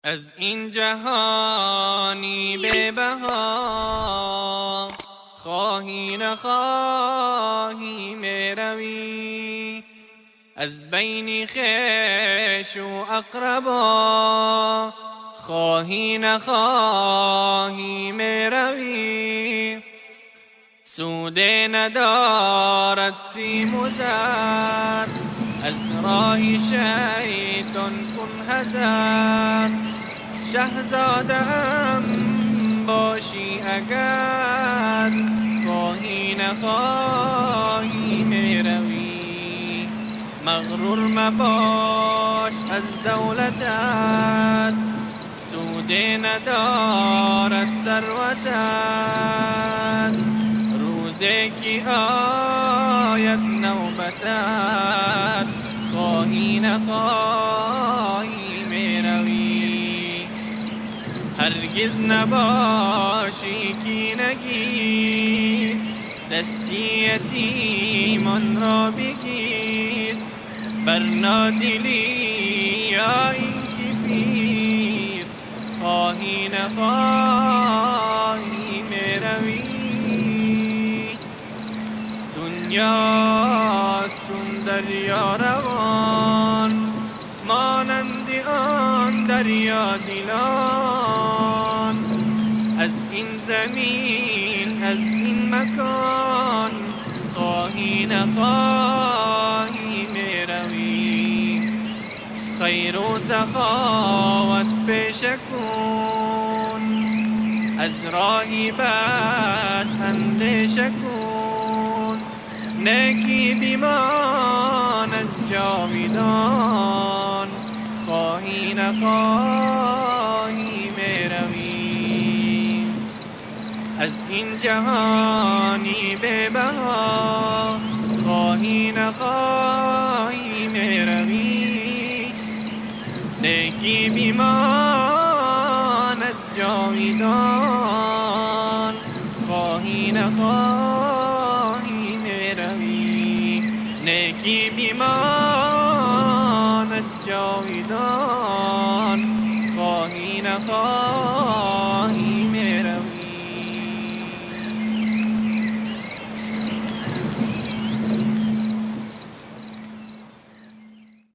از این جهانی به بها خواهی نخواهی میروی، از بین خویش و اقربا خواهی نخواهی میروی. سود ندارد سیم و زر، از راه شیطان کن حذر. شهزاده ام باشی اگر خواهی نخواهی میروی. مغرور مباش از دولتت، سود ندارد ثروتت. روزی که آید نوبتت خواهی نخواهی میروی. هرگز نباشی که نگیر، دستی یتیمان را بگیر. بر نادلی یا این که پیر خواهی نخواهی میروی. دنیاست چون دریا روان، مانند آن دریا دلان. از این زمین از این مکان خواهی نخواهی میروی. خیر و سخاوت پیش کن، از راهی بد اندیشه کن. نیکی بماند جاویدان خواهی نخواهی میروی. از این جهانی به بها خواهی نخواهی میروی. نیکی بماند جاویدان خواهی نخواهی میروی. نیکی بماند جاویدان خواهی نخواهی